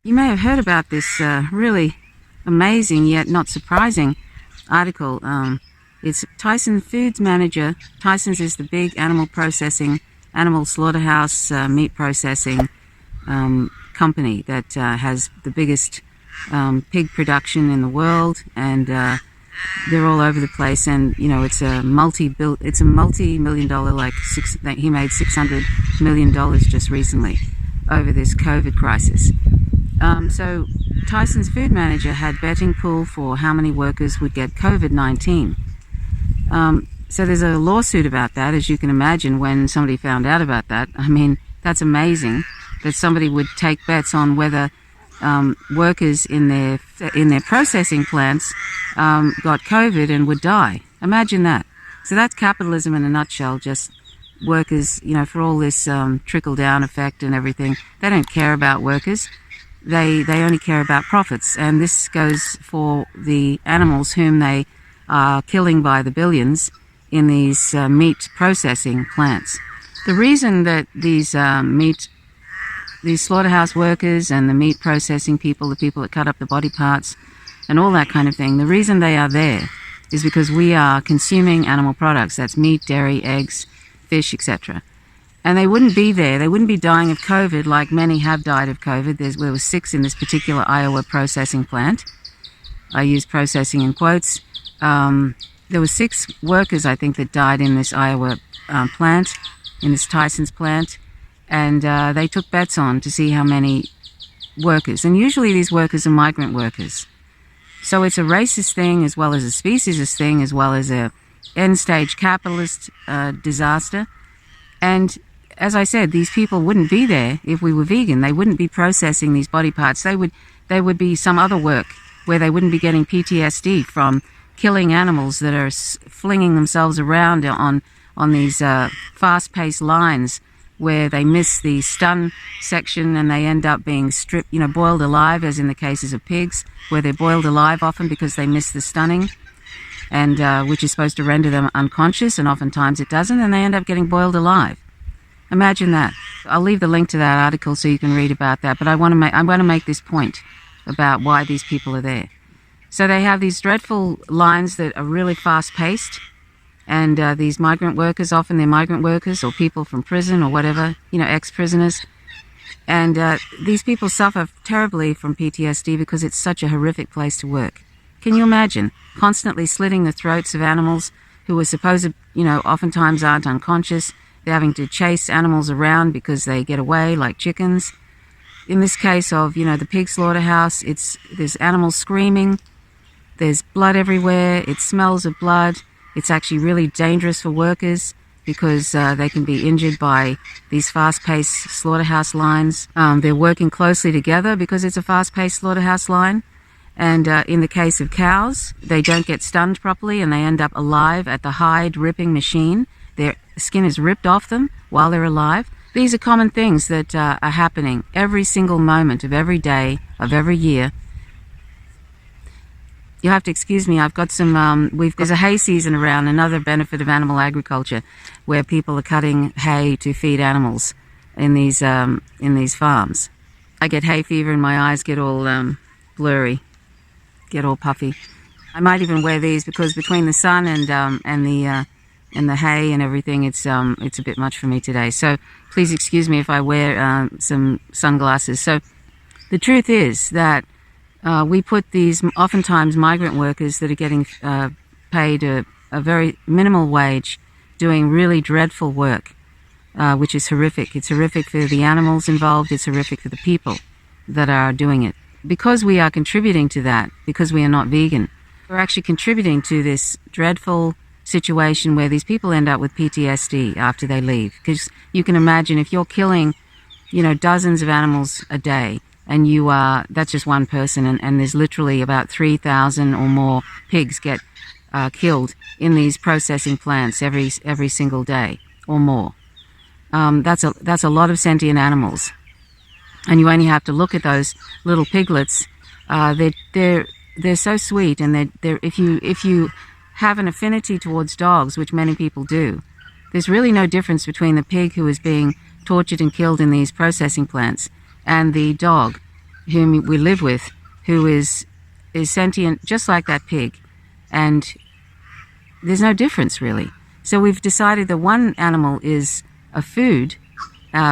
You may have heard about this really amazing yet not surprising article. It's Tyson Foods manager. Tyson's is the big animal slaughterhouse, meat processing company that has the biggest pig production in the world, and they're all over the place. And it's a multi-million dollar, he made $600 million just recently over this COVID crisis. So Tyson's food manager had betting pool for how many workers would get COVID-19. So there's a lawsuit about that, as you can imagine, when somebody found out about that. I mean, that's amazing that somebody would take bets on whether workers in their processing plants got COVID and would die. Imagine that. So that's capitalism in a nutshell. Just workers, for all this trickle-down effect and everything, they don't care about workers. They only care about profits. And this goes for the animals whom they are killing by the billions in these meat processing plants. The reason that these slaughterhouse workers and the meat processing people, the people that cut up the body parts and all that kind of thing, the reason they are there is because we are consuming animal products. That's meat, dairy, eggs, fish, etc. And they wouldn't be there. They wouldn't be dying of COVID like many have died of COVID. There were 6 in this particular Iowa processing plant. I use processing in quotes. There were 6 workers, I think, that died in this Iowa plant, in this Tyson's plant. And they took bets on to see how many workers. And usually these workers are migrant workers. So it's a racist thing as well as a speciesist thing as well as a end-stage capitalist disaster. And as I said, these people wouldn't be there if we were vegan. They wouldn't be processing these body parts. They would be some other work where they wouldn't be getting PTSD from killing animals that are flinging themselves around on these fast-paced lines where they miss the stun section and they end up being stripped, boiled alive, as in the cases of pigs, where they're boiled alive often because they miss the stunning, and which is supposed to render them unconscious, and oftentimes it doesn't, and they end up getting boiled alive. Imagine that. I'll leave the link to that article so you can read about that, but I want to make this point about why these people are there. So they have these dreadful lines that are really fast-paced, and these migrant workers, often they're migrant workers or people from prison or whatever, ex-prisoners. And these people suffer terribly from PTSD because it's such a horrific place to work. Can you imagine constantly slitting the throats of animals who are supposed to, oftentimes aren't unconscious? They're having to chase animals around because they get away like chickens. In this case of, the pig slaughterhouse, there's animals screaming, there's blood everywhere, it smells of blood. It's actually really dangerous for workers because they can be injured by these fast-paced slaughterhouse lines. They're working closely together because it's a fast-paced slaughterhouse line. And in the case of cows, they don't get stunned properly and they end up alive at the hide ripping machine. Their skin is ripped off them while they're alive. These are common things that are happening every single moment of every day of every year. You have to excuse me, I've got some, there's a hay season around, another benefit of animal agriculture, where people are cutting hay to feed animals in these farms. I get hay fever and my eyes get all blurry, get all puffy. I might even wear these because between the sun and the hay and everything, it's a bit much for me today. So please excuse me if I wear some sunglasses. So the truth is that we put these oftentimes migrant workers that are getting paid a very minimal wage doing really dreadful work, which is horrific. It's horrific for the animals involved. It's horrific for the people that are doing it. Because we are contributing to that, because we are not vegan, we're actually contributing to this dreadful situation where these people end up with PTSD after they leave. Because you can imagine if you're killing, dozens of animals a day, and that's just one person, and there's literally about 3,000 or more pigs get killed in these processing plants every single day or more. That's a lot of sentient animals, and you only have to look at those little piglets. They're so sweet, and if you have an affinity towards dogs, which many people do, there's really no difference between the pig who is being tortured and killed in these processing plants and the dog whom we live with, who is sentient just like that pig, and there's no difference really. So we've decided that one animal is a food,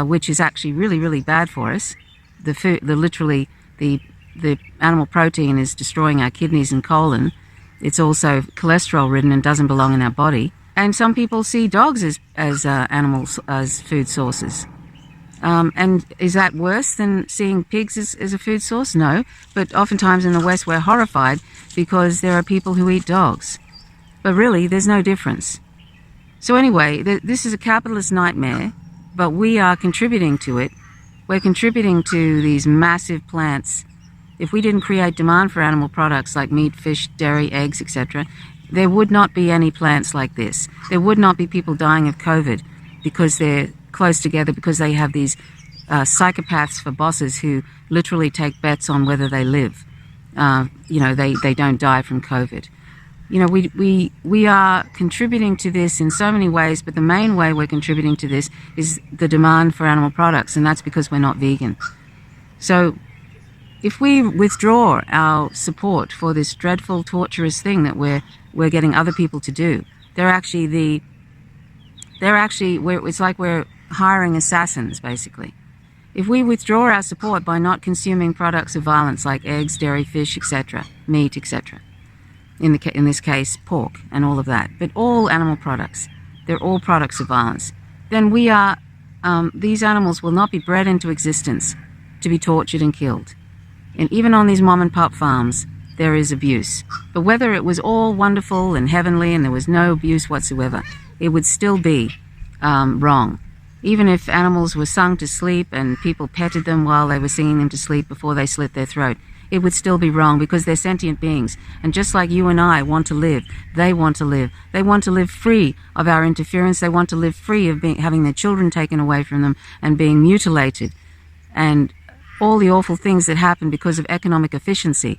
which is actually really, really bad for us. The animal protein is destroying our kidneys and colon. It's also cholesterol ridden and doesn't belong in our body. And some people see dogs as animals, as food sources. And is that worse than seeing pigs as a food source? No. But oftentimes in the West we're horrified because there are people who eat dogs. But really, there's no difference. So anyway, this is a capitalist nightmare, but we are contributing to it. We're contributing to these massive plants. If we didn't create demand for animal products like meat, fish, dairy, eggs, etc., there would not be any plants like this. There would not be people dying of COVID because they're close together, because they have these psychopaths for bosses who literally take bets on whether they live. They don't die from COVID. We are contributing to this in so many ways, but the main way we're contributing to this is the demand for animal products, and that's because we're not vegan. So if we withdraw our support for this dreadful, torturous thing that we're getting other people to do, it's like we're hiring assassins, basically. If we withdraw our support by not consuming products of violence like eggs, dairy, fish, etc., meat, etc., in this case, pork and all of that, but all animal products, they're all products of violence, then these animals will not be bred into existence to be tortured and killed. And even on these mom and pop farms, there is abuse. But whether it was all wonderful and heavenly and there was no abuse whatsoever, it would still be wrong. Even if animals were sung to sleep and people petted them while they were singing them to sleep before they slit their throat, it would still be wrong, because they're sentient beings. And just like you and I want to live, they want to live. They want to live free of our interference. They want to live free of having their children taken away from them and being mutilated and all the awful things that happen because of economic efficiency.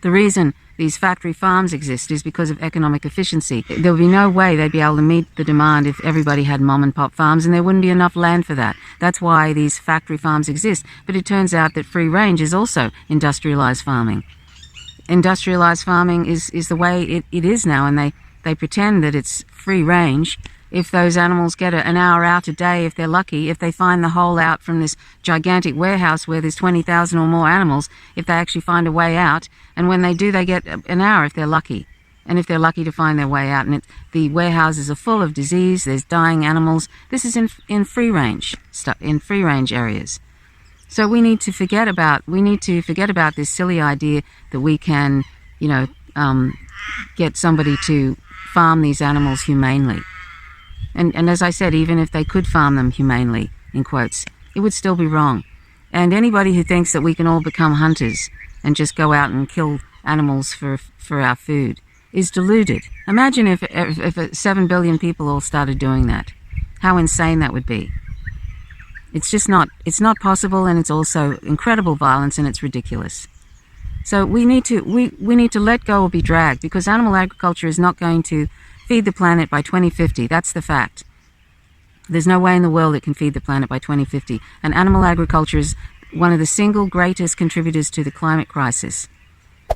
The reason these factory farms exist is because of economic efficiency. There would be no way they'd be able to meet the demand if everybody had mom and pop farms, and there wouldn't be enough land for that. That's why these factory farms exist. But it turns out that free range is also industrialized farming. Industrialized farming is the way it is now, and they pretend that it's free range. If those animals get an hour out a day, if they're lucky, if they find the hole out from this gigantic warehouse where there's 20,000 or more animals, if they actually find a way out, and when they do, they get an hour if they're lucky. And if they're lucky to find their way out, and the warehouses are full of disease, there's dying animals. This is in free range areas. So we need to forget about this silly idea that we can, get somebody to farm these animals humanely. And as I said, even if they could farm them humanely, in quotes, it would still be wrong. And anybody who thinks that we can all become hunters and just go out and kill animals for our food is deluded. Imagine if 7 billion people all started doing that. How insane that would be. It's not possible, and it's also incredible violence, and it's ridiculous. So we need to let go or be dragged, because animal agriculture is not going to feed the planet by 2050. That's the fact. There's no way in the world it can feed the planet by 2050. And animal agriculture is one of the single greatest contributors to the climate crisis.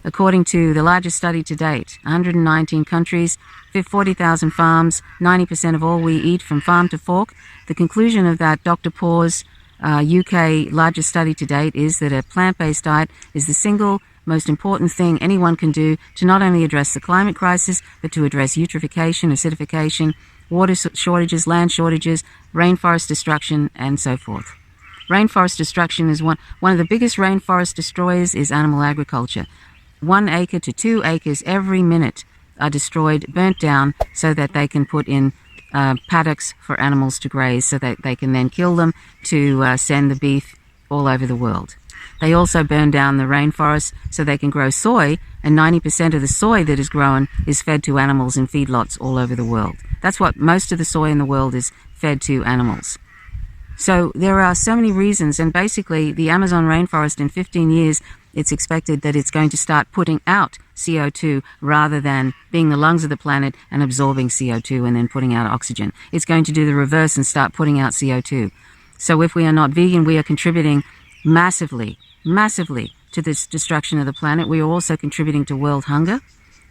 According to the largest study to date, 119 countries, 40,000 farms, 90% of all we eat from farm to fork. The conclusion of that Dr. Paul's UK largest study to date is that a plant-based diet is the single most important thing anyone can do to not only address the climate crisis, but to address eutrophication, acidification, water shortages, land shortages, rainforest destruction, and so forth. Rainforest destruction is one of the biggest rainforest destroyers is animal agriculture. 1 acre to 2 acres every minute are destroyed, burnt down, so that they can put in paddocks for animals to graze, so that they can then kill them to send the beef all over the world. They also burn down the rainforest so they can grow soy, and 90% of the soy that is grown is fed to animals in feedlots all over the world. That's what most of the soy in the world is fed to animals. So there are so many reasons, and basically the Amazon rainforest in 15 years, it's expected that it's going to start putting out CO2 rather than being the lungs of the planet and absorbing CO2 and then putting out oxygen. It's going to do the reverse and start putting out CO2. So if we are not vegan, we are contributing massively massively to this destruction of the planet. We are also contributing to world hunger,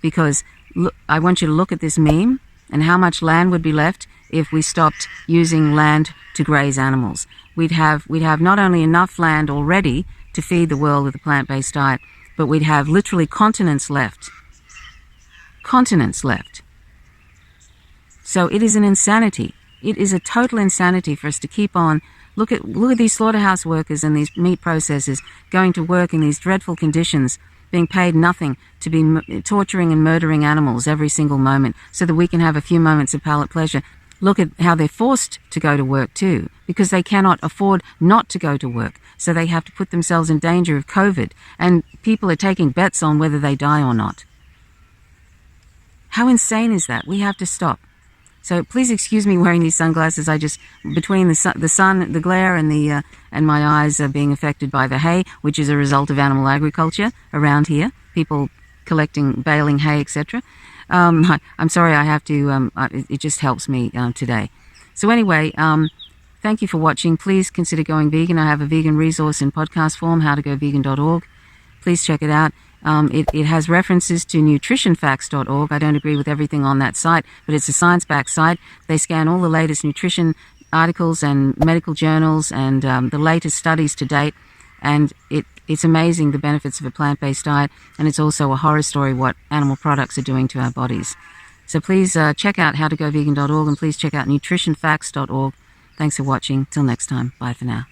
because look, I want you to look at this meme and how much land would be left if we stopped using land to graze animals. We'd have not only enough land already to feed the world with a plant-based diet, but we'd have literally continents left. Continents left. So it is an insanity. It is a total insanity for us to keep on. Look at these slaughterhouse workers and these meat processors going to work in these dreadful conditions, being paid nothing to be torturing and murdering animals every single moment so that we can have a few moments of palate pleasure. Look at how they're forced to go to work too, because they cannot afford not to go to work. So they have to put themselves in danger of COVID, and people are taking bets on whether they die or not. How insane is that? We have to stop. So please excuse me wearing these sunglasses. I just, between the sun, the glare, and my eyes are being affected by the hay, which is a result of animal agriculture around here. People collecting, baling hay, etc. I'm sorry, I have to. It just helps me today. So anyway, thank you for watching. Please consider going vegan. I have a vegan resource in podcast form, howtogovegan.org. Please check it out. It has references to nutritionfacts.org. I don't agree with everything on that site, but it's a science-backed site. They scan all the latest nutrition articles and medical journals and the latest studies to date, and it's amazing the benefits of a plant-based diet, and it's also a horror story what animal products are doing to our bodies. So please check out howtogovegan.org, and please check out nutritionfacts.org. Thanks for watching. Till next time. Bye for now.